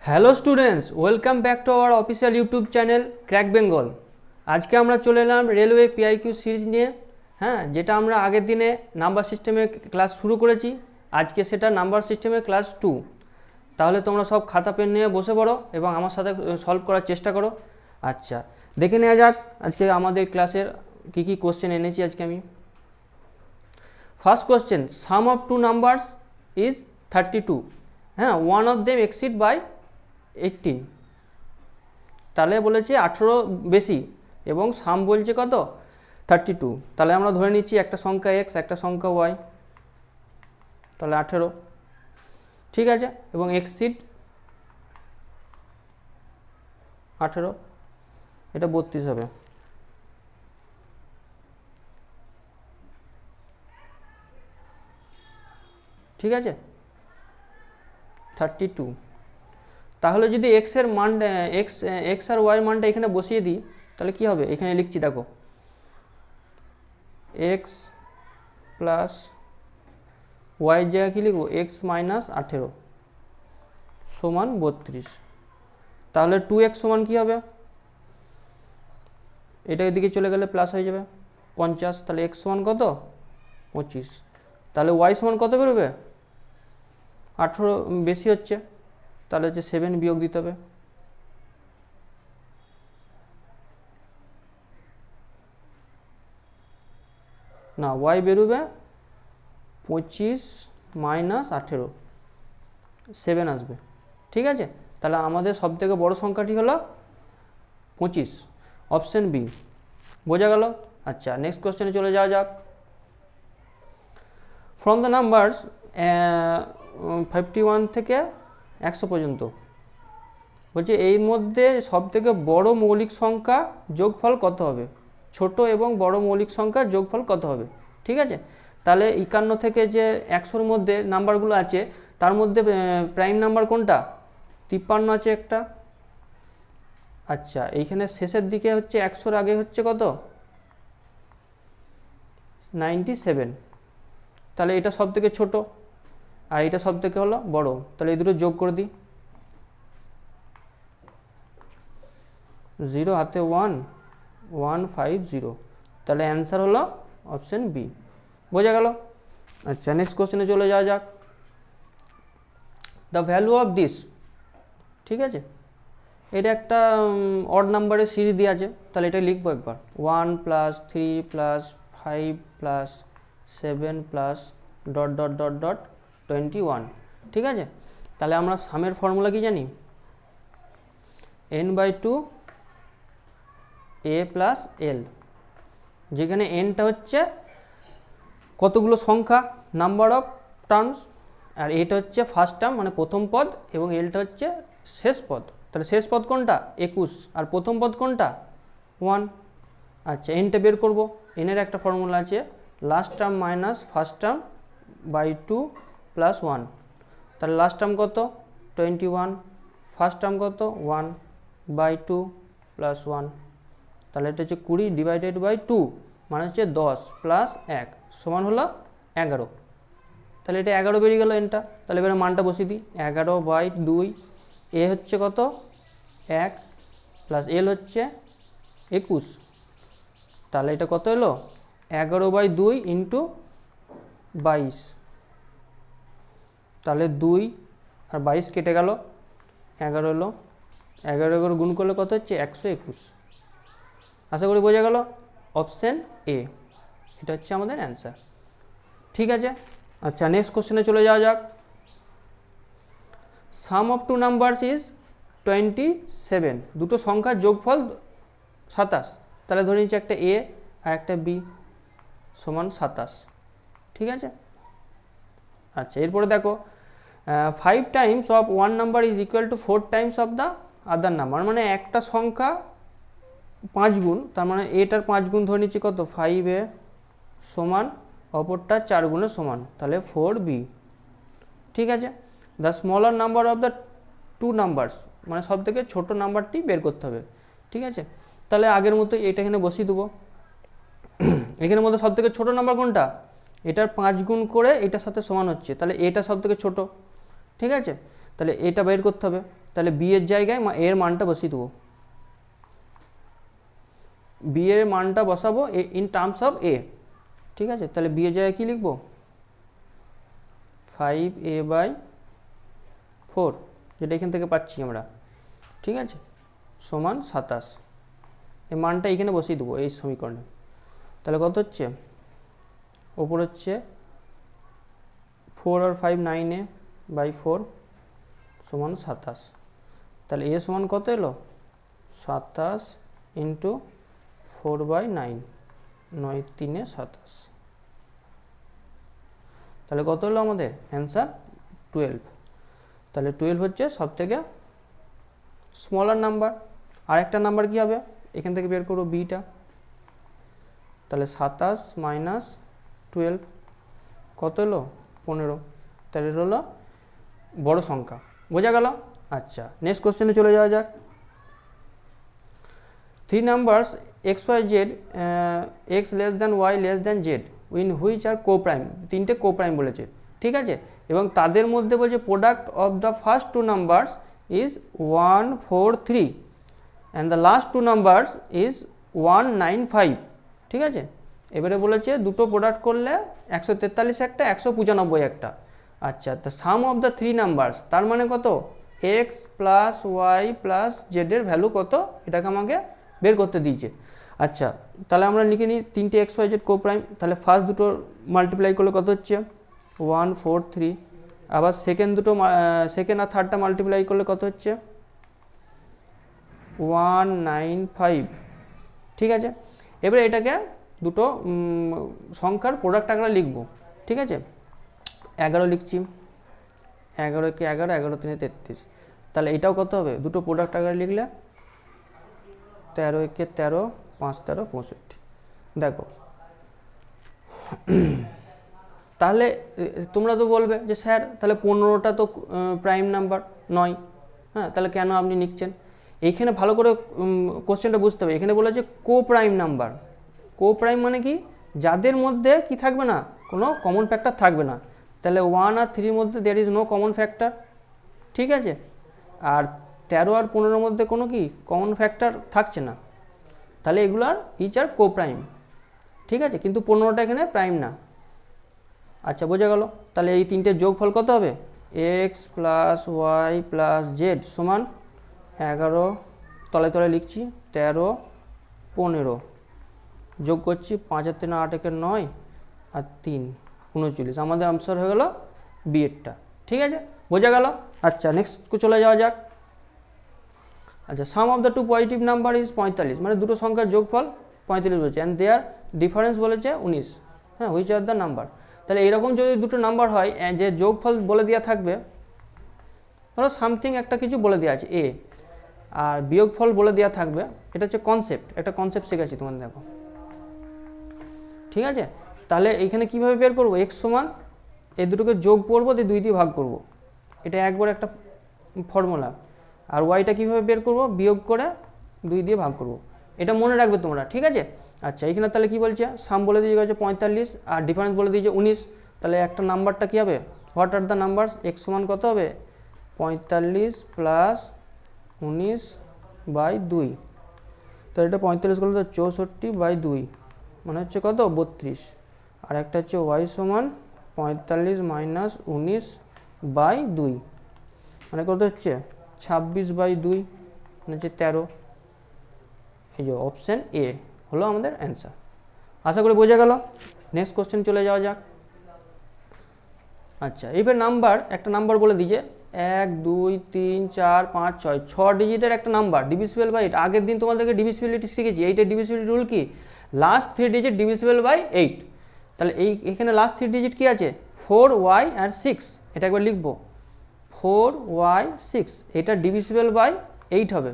Hello students, welcome back to our official YouTube channel crack Bengal. আজকে আমরা চলে এলাম রেলওয়ে পিআইকিউ সিরিজ নিয়ে। যেটা আমরা আগের দিনে নাম্বার সিস্টেমে ক্লাস শুরু করেছি, আজকে সেটা নাম্বার সিস্টেমে ক্লাস 2। তাহলে তোমরা সব খাতা পেন নিয়ে বসে পড়ো এবং আমার সাথে সলভ করার চেষ্টা করো। আচ্ছা, দেখে নেওয়া যাক আজকে আমাদের ক্লাসের কী কী কোশ্চেন এনেছি আজকে আমি। First question, sum of two numbers is 32। One of them exceed by 18। তাহলে বলেছে 18 বেশি এবং সাম বলছে কত 32। তাহলে আমরা ধরে নিচ্ছি একটা সংখ্যা এক্স একটা সংখ্যা ওয়াই, তাহলে 18, ঠিক আছে। এবং এক্সিড 18, এটা 32 হবে। ঠিক আছে, 32। তাহলে যদি এক্স এর মান এক্স আর ওয়াই মানটা এখানে বসিয়ে দিই তাহলে কি হবে, এখানে লিখছি দেখো, এক্স প্লাস ওয়াই জায়গায় কী লিখবো, এক্স মাইনাস 18 সমান 32। তাহলে 2x সমান কী হবে, এটা এদিকে চলে গেলে প্লাস হয়ে যাবে 50। তাহলে এক্স সমান কত 25। তাহলে ওয়াই সমান কত বেরোবে, 18 বেশি হচ্ছে, তাহলে হচ্ছে 7 বিয়োগ দিতে হবে। না, ওয়াই বেরোবে 25 মাইনাস 18, 7 আসবে। ঠিক আছে, তাহলে আমাদের সবথেকে বড় সংখ্যাটি হলো 25, অপশন বি। বোঝা গেল? আচ্ছা, নেক্সট কোশ্চেনে চলে যাওয়া যাক। ফ্রম দ্য নাম্বারস 51 থেকে 100 পর্যন্ত বলছে এই মধ্যে সবথেকে বড় মৌলিক সংখ্যা যোগফল কত হবে, ছোট এবং বড় মৌলিক সংখ্যার যোগফল কত হবে। ঠিক আছে, তাহলে 51 থেকে যে 100-র মধ্যে নাম্বারগুলো আছে তার মধ্যে প্রাইম নাম্বার কোনটা, 53 আছে একটা। আচ্ছা, এইখানে শেষের দিকে হচ্ছে 100-র আগে হচ্ছে কত, 97। তাহলে এটা সব থেকে ছোট আর এটা সব থেকে হলো বড়, তাহলে এই দুটো যোগ করে দিই। 0 হাতে 1, 150, তাহলে অ্যান্সার হলো অপশন বি। বোঝা গেল? আচ্ছা, নেক্সট কোশ্চেনে চলে যাওয়া যাক। দ্য ভ্যালু অফ দিস, ঠিক আছে, এটা একটা অড নাম্বারের সিরিজ দিয়ে আছে, তাহলে এটা লিখবো একবার, 1 plus 3 plus 5 plus 7 plus dot dot dot dot 21। ঠিক আছে, তাহলে আমরা সামের ফর্মুলা কি জানি, n/2 a প্লাস এল, যেখানে এনটা হচ্ছে কতগুলো সংখ্যা, নাম্বার অফ টার্মস, আর এটা হচ্ছে ফার্স্ট টার্ম মানে প্রথম পদ, এবং এলটা হচ্ছে শেষ পদ। তাহলে শেষ পদ কোনটা 21 আর প্রথম পদ কোনটা 1। আচ্ছা, এনটা বের করব, এনের একটা ফর্মুলা আছে, last term minus first term by 2 plus 1। তাহলে লাস্ট টার্ম কত 21, ফার্স্ট টার্ম কত 1 বাই 2 প্লাস 1। তাহলে এটা হচ্ছে 20 ডিভাইডেড বাই 2 মানে হচ্ছে 10 প্লাস 1 সমান হলো 11। তাহলে এটা 11 বেরিয়ে গেল এনটা। তাহলে এবারে মানটা বসিয়ে দিই, 11/2, এ হচ্ছে কত 1 প্লাস এল হচ্ছে 21। তাহলে এটা কত হলো 11/2 ইন্টু 22। তাহলে 2 আর 22 কেটে গেল, 11 হলো, 11 গুণ করলে কত হচ্ছে 121। আশা করি বোঝা গেল, অপশান এ এটা হচ্ছে আমাদের অ্যান্সার। ঠিক আছে, আচ্ছা, নেক্সট কোশ্চেনে চলে যাওয়া যাক। সাম অফ টু নাম্বারস ইজ 27, দুটো সংখ্যার যোগফল 27। তাহলে ধরে নিচ্ছি একটা এ আর একটা বি সমান 27। ঠিক আছে, আচ্ছা, এরপরে দেখো 5 Times of one number is equal to 4 Times of the other number, মানে একটা সংখ্যা 5 গুণ, তার মানে এটার 5 গুণ ধরে নিচ্ছি কত 5a সমান অপরটা 4 গুণের সমান, তাহলে 4b। ঠিক আছে, the smaller number of the two numbers, মানে সব থেকে ছোটো নাম্বারটি বের করতে হবে। ঠিক আছে, তাহলে আগের মতো এটা এখানে বসিয়ে দেবো। এখানের মধ্যে সব থেকে ছোটো নাম্বার কোনটা, এটার 5 গুণ করে এটার সাথে সমান হচ্ছে, তাহলে এটা সব থেকে ছোটো। ঠিক আছে, তাহলে এটা বের করতে হবে। তাহলে বি এর জায়গায় এর মানটা বসিয়ে দেবো, বি এর মানটা বসাবো ইন টার্মস অফ এ। ঠিক আছে, তাহলে বি এর জায়গায় কী লিখবো, 5a/4, যেটা এখান থেকে পাচ্ছি আমরা। ঠিক আছে, সমান 27, এই মানটা এখানে বসিয়ে দেবো এই সমীকরণে। তাহলে কত হচ্ছে, ওপর হচ্ছে 4 আর 5 9a/4 সমান 27। তাহলে এ সমান কত এলো, 27 ইন্টু 4/9, 9 3 27। তাহলে কত হলো আমাদের অ্যান্সার, 12। তাহলে 12 হচ্ছে সব থেকে স্মলার নাম্বার। আরেকটা নাম্বার কী হবে, এখান থেকে বের করবো বিটা। তাহলে 27 মাইনাস 12 কত হলো, 15। তাহলে এটা হলো বড় সংখ্যা। বোঝা গেল? আচ্ছা, নেক্সট কোশ্চেনে চলে যাওয়া যাক। 3 numbers x, y, z, x less than y less than z in which are co-prime, তিনটে co-prime বলেছে। ঠিক আছে, এবং তাদের মধ্যে বলছে product of the first two numbers is 1 4 3 and the last two numbers is 1 9 5। ঠিক আছে, এবারে বলেছে দুটো প্রোডাক্ট করলে 143 একটা, 195 একটা। আচ্ছা, the sum of the three numbers, তার মানে কত, এক্স প্লাস ওয়াই প্লাস জেডের ভ্যালু কত, এটাকে আমাকে বের করতে দিয়েছে। আচ্ছা, তাহলে আমরা লিখে নিই তিনটে এক্স ওয়াই জেড কোপ্রাইম। তাহলে ফার্স্ট দুটো মাল্টিপ্লাই করলে কত হচ্ছে, 1 4 3। আবার সেকেন্ড আর থার্ডটা মাল্টিপ্লাই করলে কত হচ্ছে, 1 9 5। ঠিক আছে, এবারে এটাকে দুটো সংখ্যার প্রোডাক্ট আকারে লিখবো। ঠিক আছে, 11 লিখছি, 11 কে 11, 11 3 33। তাহলে এটাও কত হবে, দুটো প্রোডাক্ট আকারে লিখলে 13 কে 13, 5 13 65। দেখো, তাহলে তোমরা তো বলবে যে স্যার তাহলে 15টা তো প্রাইম নাম্বার নয়, হ্যাঁ, তাহলে কেন আপনি লিখছেন? এইখানে ভালো করে কোশ্চেনটা বুঝতে হবে। এখানে বলেছে কো প্রাইম নাম্বার। কো প্রাইম মানে কি, যাদের মধ্যে কি থাকবে না, কোনো কমন ফ্যাক্টর থাকবে না। তাহলে 1 আর 3 মধ্যে there is no common factor. ঠিক আছে, আর 13 আর 15-এর মধ্যে কোনো কি কমন ফ্যাক্টর থাকছে না, তাহলে এগুলার ইচ আর কো প্রাইম। ঠিক আছে, কিন্তু 15টা এখানে প্রাইম না। আচ্ছা, বোঝা গেল? তাহলে এই তিনটের যোগফল কত হবে, x plus y plus z সমান 11, তলে তলে লিখছি 13 15, যোগ করছি 5 আর 3 8 একে 9 আর 3 39। আমাদের আনসার হয়ে গেল বিএডটা। ঠিক আছে, বোঝা গেল? আচ্ছা, নেক্সট চলে যাওয়া যাক। আচ্ছা, sum of the two positive number is 45, মানে দুটো সংখ্যার যোগফল 45 বলেছে, অ্যান্ড দেয়ার ডিফারেন্স বলেছে 19। হ্যাঁ, হুইচ আর দ্য নাম্বার। তাহলে এরকম যদি দুটো নাম্বার হয় যে যোগফল বলে দেওয়া থাকবে, ধরো সামথিং একটা কিছু বলে দেওয়া আছে এ, আর বিয়োগফল বলে দেওয়া থাকবে, এটা হচ্ছে কনসেপ্ট, একটা কনসেপ্ট শেখাচ্ছি তোমাদের, দেখো। ঠিক আছে, তাহলে এইখানে কীভাবে বের করবো, এক্স সমান এই দুটোকে যোগ করবো, দিয়ে 2 দিয়ে ভাগ করব, এটা একবার একটা ফর্মুলা। আর ওয়াইটা কীভাবে বের করব, বিয়োগ করে 2 দিয়ে ভাগ করব, এটা মনে রাখবে তোমরা। ঠিক আছে, আচ্ছা, এইখানে তাহলে কী বলছে, সাম বলে দিয়ে গেছে 45 আর ডিফারেন্স বলে দিয়েছে 19। তাহলে একটা নাম্বারটা কী হবে, what are the numbers, x সমান কত হবে, 45 প্লাস 19/2। তাহলে এটা 45 করলে তো 64/2, মানে হচ্ছে কত, 32। আর একটা হচ্ছে ওয়াই সমান 45 মাইনাস 19/2, মানে কত হচ্ছে 26/2, মানে হচ্ছে 13। এই যে অপশান এ হলো আমাদের অ্যান্সার। আশা করি বোঝা গেল। নেক্সট কোশ্চেন চলে যাওয়া যাক। আচ্ছা, এইবার একটা নাম্বার বলে দিয়েছে 1 2 3 4 5 6, 6 ডিজিটের একটা নাম্বার ডিভিজিবল বাই 8। আগের দিন তোমাদেরকে ডিভিজিবিলিটি শিখেছি, এইটার ডিভিজিবিলিটি রুল কি, লাস্ট 3 ডিজিট ডিভিজিবল বাই 8। তাহলে এখানে লাস্ট 3 ডিজিট কি আছে, 4y আর 6, এটা একবার লিখবো, 4y 6, এটা ডিভিজিবল বাই 8 হবে।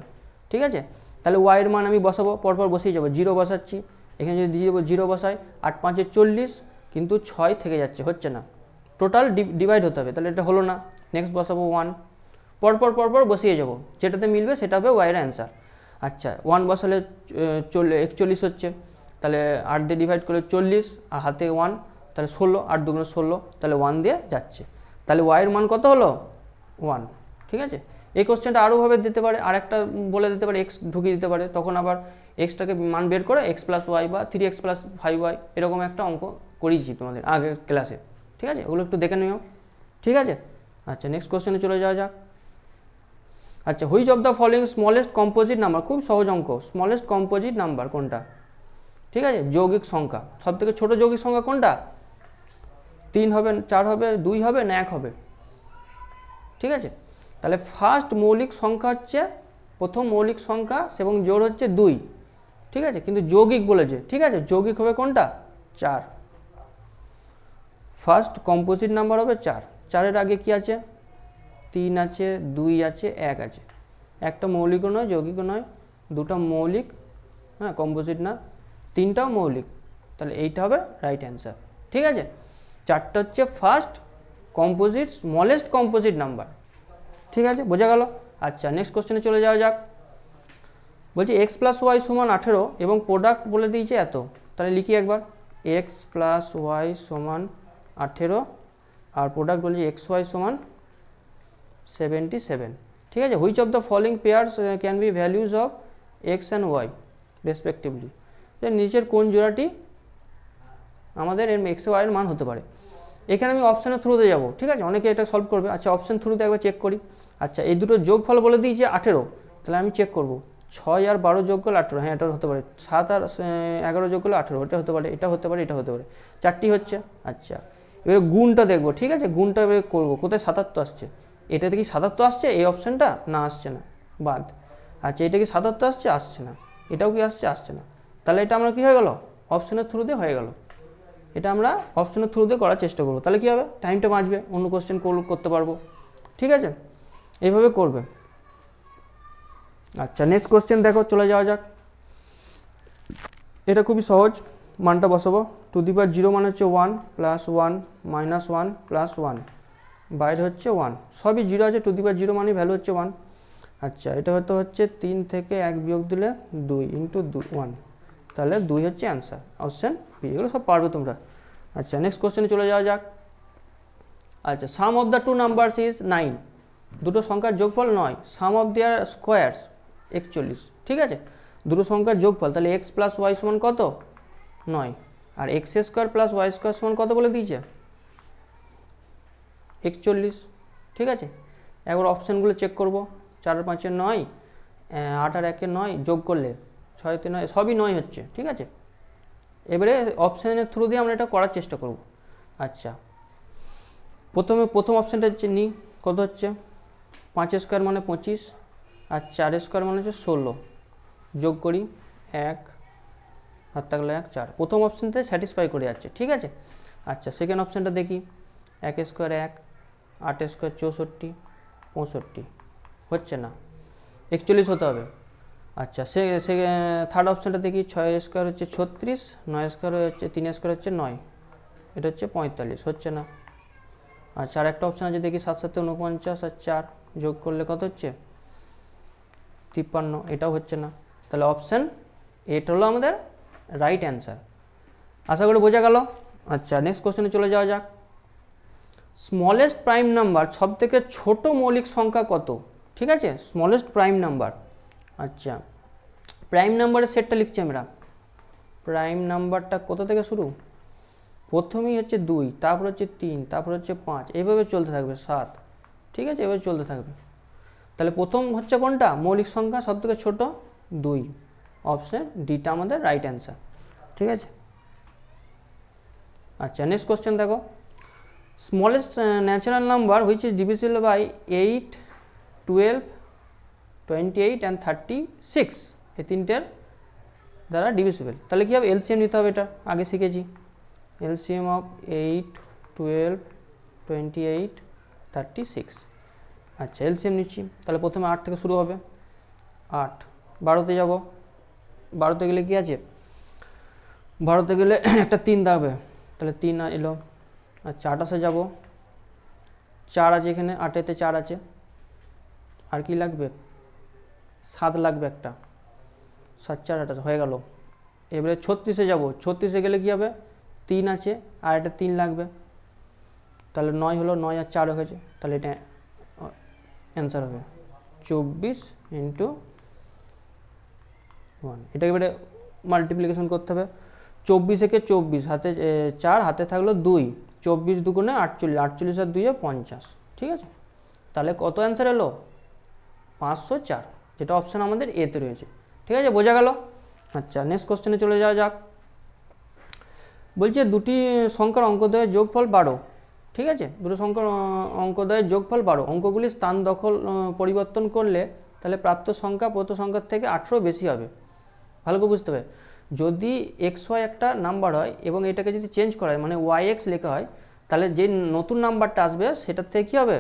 ঠিক আছে, তাহলে y এর মান আমি বসাবো, পরপর বসিয়ে যাবো, 0 বসাচ্ছি, এখানে যদি দিয়ে দেবো 0 বসাই, 8 5 40, কিন্তু 6 থেকে যাচ্ছে, হচ্ছে না, টোটাল ডিভাইড হতে হবে, তাহলে এটা হলো না। নেক্সট বসাবো 1, পরপর বসিয়ে যাবো, যেটাতে মিলবে সেটা হবে ওয়াইয়ের অ্যান্সার। আচ্ছা, 1 বসালে 41 হচ্ছে, তাহলে 8 দিয়ে ডিভাইড করলে 40, আর হাতে 1, তাহলে 16, 8 2 16, তাহলে 1 দিয়ে যাচ্ছে, তাহলে ওয়াইয়ের মান কত হলো 1। ঠিক আছে, এই কোশ্চেনটা আরোভাবে দিতে পারে, আর একটা বলে দিতে পারে এক্স ঢুকিয়ে দিতে পারে, তখন আবার এক্সটাকে মান বের করে এক্স প্লাস ওয়াই বা 3x প্লাস 5y এরকম একটা অঙ্ক করিয়েছি তোমাদের আগের ক্লাসে, ঠিক আছে, ওগুলো একটু দেখে নিও, ঠিক আছে। আচ্ছা নেক্সট কোশ্চেনে চলে যাওয়া যাক। আচ্ছা which of the following smallest composite number, খুব সহজ অঙ্ক, স্মলেস্ট কম্পোজিট নাম্বার কোনটা, ঠিক আছে, যৌগিক সংখ্যা, সব থেকে ছোটো যৌগিক সংখ্যা কোনটা, 3 হবে, 4 হবে, 2 হবে না 1 হবে, ঠিক আছে। তাহলে ফার্স্ট মৌলিক সংখ্যা হচ্ছে, প্রথম মৌলিক সংখ্যা এবং জোড় হচ্ছে 2, ঠিক আছে, কিন্তু যৌগিক বলেছে, ঠিক আছে, যৌগিক হবে কোনটা 4, ফার্স্ট কম্পোজিট নাম্বার হবে 4, 4-এর আগে কি আছে, 3 আছে, 2 আছে, 1 আছে, একটা মৌলিকও নয় যৌগিকও নয়, দুটা মৌলিক, হ্যাঁ কম্পোজিট না, 3টাও মৌলিক, তাহলে এইটা হবে রাইট অ্যান্সার, ঠিক আছে। 4টা হচ্ছে first composite smallest composite number, ঠিক আছে, বোঝা গেল। আচ্ছা নেক্সট কোশ্চেনে চলে যাওয়া যাক। বলছি এক্স প্লাস ওয়াই সমান 18 এবং প্রোডাক্ট বলে দিয়েছে এত, তাহলে লিখি একবার, এক্স প্লাস ওয়াই সমান 18 আর প্রোডাক্ট বলছে এক্স ওয়াই সমান 77, ঠিক আছে। Which of the following pairs can be values of x and y respectively, নিচের কোন জোড়াটি আমাদের এর এক্স ওয়াইয়ের মান হতে পারে। এখানে আমি অপশানের থ্রুতে যাব, ঠিক আছে, অনেকে এটা সলভ করবে। আচ্ছা অপশান থ্রুতে একবার চেক করি। আচ্ছা এই দুটো যোগফল বলে দিয়েছে 18, তাহলে আমি চেক করব 6 আর 12 যোগ করলে 18, হ্যাঁ এটা হতে পারে, 7 আর 11 যোগ করলে 18, এটা হতে পারে, এটা হতে পারে, এটা হতে পারে, 4টি হচ্ছে। আচ্ছা এবারে গুণটা দেখবো, ঠিক আছে, গুণটা এবারে করবো, কোথায় 77 আসছে, এটাতে কি 77 আসছে, এই অপশানটা না আসছে না, বাদ। আচ্ছা এটা কি 77 আসছে, আসছে না, এটাও কি আসছে, আসছে না, তাহলে এটা আমরা কী হয়ে গেল, অপশানের থ্রুতে হয়ে গেল, এটা আমরা অপশনের থ্রুতে করার চেষ্টা করবো, তাহলে কী হবে, টাইমটা বাঁচবে, অন্য কোশ্চেন করতে পারবো, ঠিক আছে, এইভাবে করবে। আচ্ছা নেক্সট কোশ্চেন দেখো, চলে যাওয়া যাক। এটা খুবই সহজ, মানটা বসাবো, টু দি পাওয়ার 0 মানে হচ্ছে 1 প্লাস 1 মাইনাস 1 প্লাস 1, বাইরে হচ্ছে 1, সবই 0 আছে, টু দি পাওয়ার 0 মানে ভ্যালু হচ্ছে 1। আচ্ছা এটা হচ্ছে 3 থেকে 1 বিয়োগ দিলে 2 ইন্টু 1, তাহলে 2 হচ্ছে অ্যান্সার, অপশান বি, এগুলো সব পারবে তোমরা। আচ্ছা নেক্সট কোশ্চেনে চলে যাওয়া যাক। আচ্ছা sum of the two numbers is 9, দুটো সংখ্যার যোগফল 9, সাম অফ দেয়ার স্কোয়ার্স 41, ঠিক আছে, দুটো সংখ্যার যোগফল, তাহলে এক্স প্লাস ওয়াই সমান কত 9, আর x square plus y square সমান কত বলে দিয়েছে 41, ঠিক আছে। একবার অপশানগুলো চেক করব, 4 আর 5 9, 8 আর 1 9, যোগ করলে 6 3 9, সবই 9 হচ্ছে, ঠিক আছে। এবারে অপশানের থ্রু দিয়ে আমরা এটা করার চেষ্টা করব। আচ্ছা প্রথম অপশানটা হচ্ছে নিই, কত হচ্ছে 5 স্কোয়ার মানে 25, আর 4 স্কোয়ার মানে হচ্ছে 16, যোগ করি 1 হাত থাকলে 1 4, প্রথম অপশানতে স্যাটিসফাই করে যাচ্ছে, ঠিক আছে। আচ্ছা সেকেন্ড অপশানটা দেখি, 1 স্কোয়ার 1, 8 স্কোয়ার 64, 65, হচ্ছে না, 41 হতে হবে। আচ্ছা সে থার্ড অপশানটা দেখি, 6 স্কোয়ার হচ্ছে 36, 9 স্কোয়ার হচ্ছে 3 স্কোয়ার হচ্ছে 9, এটা হচ্ছে 45, হচ্ছে না। আচ্ছা আর একটা অপশান আছে দেখি, 7 7 49 আর 4 যোগ করলে কত হচ্ছে 53, এটাও হচ্ছে না, তাহলে অপশান এটা হলো আমাদের রাইট অ্যান্সার, আশা করি বোঝা গেল। আচ্ছা নেক্সট কোশ্চেনে চলে যাওয়া যাক। স্মলেস্ট প্রাইম নাম্বার, সব থেকে ছোট মৌলিক সংখ্যা কত, ঠিক আছে, স্মলেস্ট প্রাইম নাম্বার। আচ্ছা প্রাইম নাম্বারের সেটটা লিখছি আমরা, প্রাইম নাম্বারটা কোথা থেকে শুরু, প্রথমেই হচ্ছে 2, তারপর হচ্ছে 3, তারপর হচ্ছে 5, এইভাবে চলতে থাকবে 7, ঠিক আছে, এভাবে চলতে থাকবে। তাহলে প্রথম হচ্ছে কোনটা মৌলিক সংখ্যা সব থেকে ছোট 2, অপশন ডিটা আমাদের রাইট অ্যান্সার, ঠিক আছে। আচ্ছা নেক্সট কোশ্চেন দেখো, smallest natural number which is divisible by 8 12 28 and 36, এই তিনটের দ্বারা ডিভিজিবল, তাহলে কী হবে এলসিএম নিতে হবে, এটা আগে শিখেছি, এলসিএম অফ 8 12 28 36। আচ্ছা এলসিএম নিচ্ছি, তাহলে প্রথমে 8 থেকে শুরু হবে, 8, 12তে যাব, 12তে গেলে কী আছে, 12তে গেলে একটা 3 দাঁড়াবে, তাহলে 3 এলো। আচ্ছা 28-এ যাব, 4 আছে এখানে, 8-এতে 4 আছে, আর কি লাগবে 7 লাগবে একটা, 7 4 28 হয়ে গেল। এবারে 36-এ যাব, 36-এ গেলে কী হবে 3 আছে, আর একটা 3 লাগবে, তাহলে 9 হলো, 9 আর 4 হয়েছে, তাহলে এটা অ্যান্সার হবে, 24 ইন্টু 1, এটা এবারে মাল্টিপ্লিকেশন করতে হবে। 24 একে 24, হাতে 4, হাতে থাকলো 2, 24 দুগুণে 48, 48 আর 2 50, ঠিক আছে। তাহলে কত অ্যান্সার এলো? 504, যেটা অপশান আমাদের এতে রয়েছে, ঠিক আছে, বোঝা গেল। আচ্ছা, নেক্সট কোশ্চেনে চলে যাওয়া যাক। বলছে দুটি সংখ্যার অঙ্কদ্বয়ের যোগফল 12, ঠিক আছে, দুটো সংখ্যার অঙ্কদ্বয়ের যোগফল 12, অঙ্কগুলি স্থান দখল পরিবর্তন করলে তাহলে প্রাপ্ত সংখ্যা প্রত সংখ্যার থেকে 18 বেশি হবে। ভালো করে বুঝতে হবে, যদি XY একটা নাম্বার হয় এবং এটাকে যদি চেঞ্জ করা হয় মানে YX লেখা হয়, তাহলে যে নতুন নাম্বারটা আসবে সেটার থেকে কী হবে?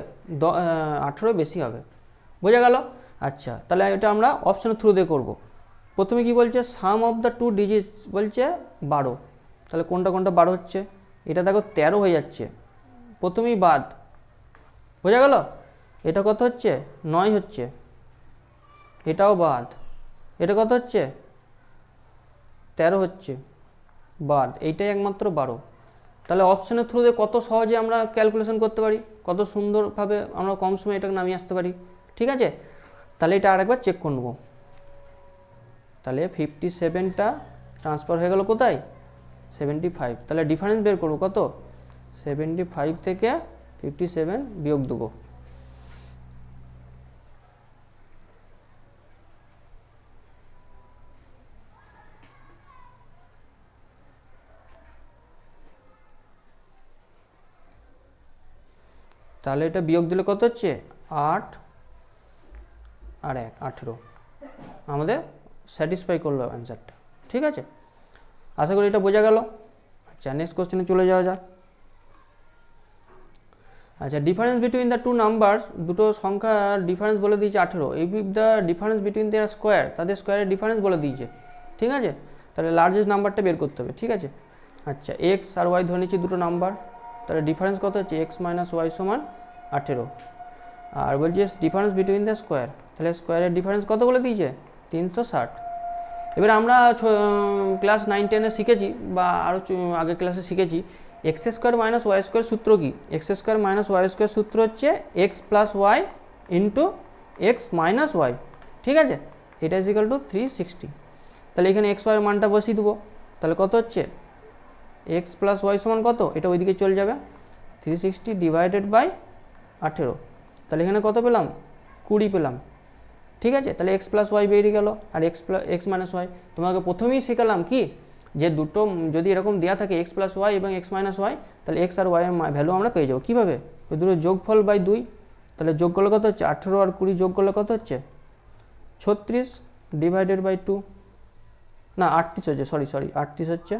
18 বেশি হবে, বোঝা গেল। আচ্ছা, তাহলে এটা আমরা অপশনের থ্রু দিয়ে করবো। প্রথমে কি বলছে? সাম অফ দ্য টু ডিজিটস বলছে 12, তাহলে কোনটা কোনটা 12 হচ্ছে? এটা দেখো 13 হয়ে যাচ্ছে, প্রথমেই বাদ, বোঝা গেল। এটা কত হচ্ছে? 9 হচ্ছে, এটাও বাদ। এটা কত হচ্ছে? 13 হচ্ছে, বাদ। এইটাই একমাত্র 12। তাহলে অপশনের থ্রুতে কত সহজে আমরা ক্যালকুলেশন করতে পারি, কত সুন্দরভাবে আমরা কম সময়ে এটাকে নামিয়ে আসতে পারি, ঠিক আছে। তাহলে এটা আরেকবার চেক করে নেবো। তাহলে 57টা ট্রান্সফার হয়ে গেল কোথায়? 75। তাহলে ডিফারেন্স বের করবো কত? 75 থেকে 57 বিয়োগ দেবো। তাহলে এটা বিয়োগ দিলে কত হচ্ছে? 8 আর 1 18, আমাদের স্যাটিসফাই করলো অ্যান্সারটা, ঠিক আছে। আশা করি এটা বোঝা গেল। আচ্ছা, নেক্সট কোশ্চেনে চলে যাওয়া যাক। আচ্ছা, difference between the two numbers, দুটো সংখ্যার ডিফারেন্স বলে দিয়েছে 18, if the difference between their square, তাদের স্কোয়ারের ডিফারেন্স বলে দিয়েছে, ঠিক আছে। তাহলে লার্জেস্ট নাম্বারটা বের করতে হবে, ঠিক আছে। আচ্ছা, এক্স আর ওয়াই ধরে নিচ্ছি দুটো নাম্বার, তাহলে ডিফারেন্স কত হচ্ছে? এক্স মাইনাস ওয়াই সমান 18। আর বলছে ডিফারেন্স বিটুইন দ্য স্কোয়ার, তাহলে স্কোয়ারের ডিফারেন্স কত বলে দিয়েছে? 360। এবার আমরা ক্লাস 9-10-এ শিখেছি বা আরও আগের ক্লাসে শিখেছি x square minus y square সূত্র কি? X square minus y square সূত্র হচ্ছে x plus y into x minus y, ঠিক আছে। এটা ইজ ইকাল টু 360। তাহলে এখানে এক্স ওয়াইয়ের মানটা বসিয়ে দেবো, তাহলে কত হচ্ছে? এক্স প্লাস ওয়াই সমান কত? এটা ওইদিকে চলে যাবে, 360 ডিভাইডেড বাই 18। তাহলে এখানে কত পেলাম? 20 পেলাম, ঠিক আছে। তাহলে এক্স প্লাস ওয়াই বেরিয়ে গেল, আর এক্স মাইনাস ওয়াই তোমাকে প্রথমেই শেখালাম কি, যে দুটো যদি এরকম দেওয়া থাকে এক্স প্লাস ওয়াই এবং এক্স মাইনাস ওয়াই, তাহলে এক্স আর ওয়াইয়ের ভ্যালু আমরা পেয়ে যাবো। কীভাবে? ওই দুটো যোগফল বাই 2, তাহলে যোগ করলে কত হচ্ছে? 18 আর 20 যোগ করলে কত হচ্ছে? 36 ডিভাইডেড বাই 2, না 38 হচ্ছে, সরি 38 হচ্ছে,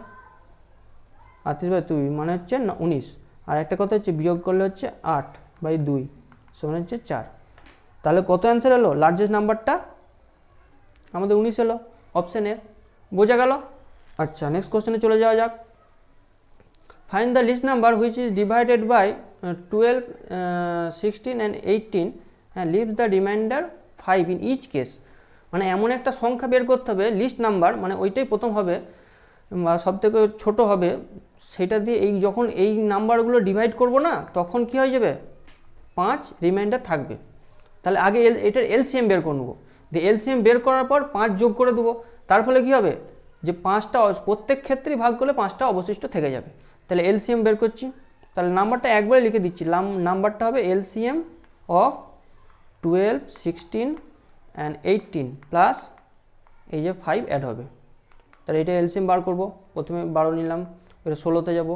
38 বাই 2 মানে হচ্ছে 19, আর একটা কত হচ্ছে? বিয়োগ করলে হচ্ছে 8 বাই 2 সমান হচ্ছে 4। তাহলে কত অ্যান্সার এলো? লার্জেস্ট নাম্বারটা আমাদের 19 এলো, অপশান এ, বোঝা গেল। আচ্ছা, নেক্সট কোশ্চেনে চলে যাওয়া যাক। Find the least number which is divided by 12, 16 and 18 and leaves the remainder 5 in each case. মানে এমন একটা সংখ্যা বের করতে হবে, লিস্ট নাম্বার মানে ওইটাই প্রথম হবে বা সবথেকে ছোটো হবে, সেটা দিয়ে যখন এই নাম্বারগুলো ডিভাইড করব না, তখন কি হয়ে যাবে? 5 রিমাইন্ডার থাকবে। তাহলে আগে এটার এলসিএম বের করে নেবো, দিয়ে এলসিএম বের করার পর 5 যোগ করে দেবো, তার ফলে কী হবে? যে 5টা প্রত্যেক ক্ষেত্রেই ভাগ করলে 5টা অবশিষ্ট থেকে যাবে। তাহলে এলসিএম বের করছি, তাহলে নাম্বারটা একবারে লিখে দিচ্ছি, নাম্বারটা হবে এলসিএম অফ 12, 16 অ্যান্ড 18 প্লাস এই যে 5 অ্যাড হবে। তাহলে এটা এলসিএম বার করব, প্রথমে 12 নিলাম, এটা 16তে যাব,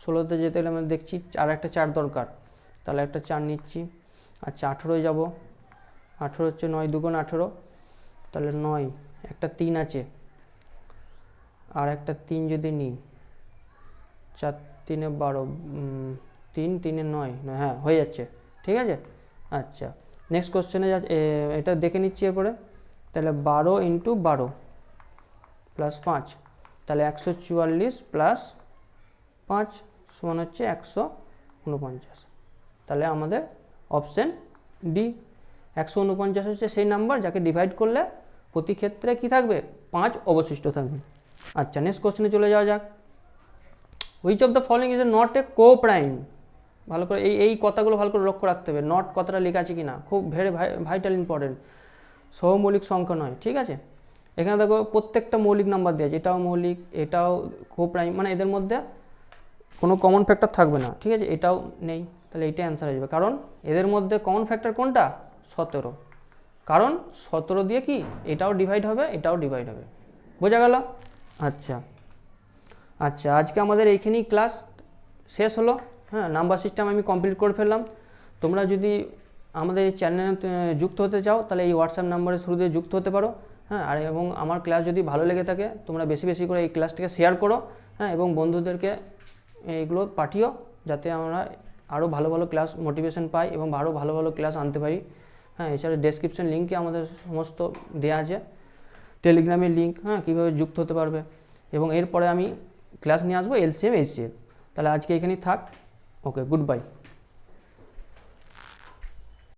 16তে যেতে গেলে আমরা দেখছি আর একটা 4 দরকার, তাহলে একটা 4 নিচ্ছি। আচ্ছা, 18 যাব, 18 হচ্ছে 9 দুগুণ 18, তাহলে 9, একটা 3 আছে, আর একটা 3 যদি নিই, 4 3 12, 3 3 9, হ্যাঁ হয়ে যাচ্ছে, ঠিক আছে। আচ্ছা, নেক্সট কোশ্চেনে এটা দেখে নিচ্ছি এরপরে। তাহলে 12 ইন্টু 12 প্লাস 5, তাহলে 144 প্লাস 5 সমান হচ্ছে 149। তাহলে আমাদের অপশান ডি 149 হচ্ছে সেই নাম্বার যাকে ডিভাইড করলে প্রতি ক্ষেত্রে কি থাকবে? 5 অবশিষ্ট থাকবে। আচ্ছা, নেক্সট কোশ্চেনে চলে যাওয়া যাক। Which of the following is not a co prime? ভালো করে এই কথাগুলো ভালো করে লক্ষ্য রাখতে হবে, নট কথাটা লেখা আছে কি না, খুব ভেরি ভাইটাল ইম্পর্টেন্ট, সহমৌলিক সংখ্যা নয়, ঠিক আছে। এখানে দেখো প্রত্যেকটা মৌলিক নাম্বার দেওয়া আছে, এটাও মৌলিক, এটাও কোপ্রাইম, মানে এদের মধ্যে কোনো কমন ফ্যাক্টর থাকবে না, ঠিক আছে, এটাও নেই, তাহলে এইটাই অ্যান্সার হয়ে যাবে। কারণ এদের মধ্যে কমন ফ্যাক্টর কোনটা, 17, কারণ 17 দিয়ে কি এটাও ডিভাইড হবে, এটাও ডিভাইড হবে, বোঝা গেল। আচ্ছা আচ্ছা, আজকে আমাদের এইখানেই ক্লাস শেষ হলো। হ্যাঁ, নাম্বার সিস্টেম আমি কমপ্লিট করে ফেললাম। তোমরা যদি আমাদের এই চ্যানেলে যুক্ত হতে চাও তাহলে এই হোয়াটসঅ্যাপ নাম্বারের থ্রু দিয়ে যুক্ত হতে পারো। হ্যাঁ, আর এবং আমার ক্লাস যদি ভালো লেগে থাকে তোমরা বেশি বেশি করে এই ক্লাসটাকে শেয়ার করো। হ্যাঁ, এবং বন্ধুদেরকে এইগুলো পাঠিও, যাতে আমরা আরও ভালো ভালো ক্লাস মোটিভেশন পাই এবং আরও ভালো ভালো ক্লাস আনতে পারি। হ্যাঁ, এছাড়া ডেসক্রিপশন লিঙ্কে আমাদের সমস্ত দেওয়া আছে, টেলিগ্রামের লিঙ্ক, হ্যাঁ, কীভাবে যুক্ত হতে পারবে। এবং এরপরে আমি ক্লাস নিয়ে আসবো এলসিএম এইচসিএফ। তাহলে আজকে এখানেই থাক। ওকে, গুড বাই।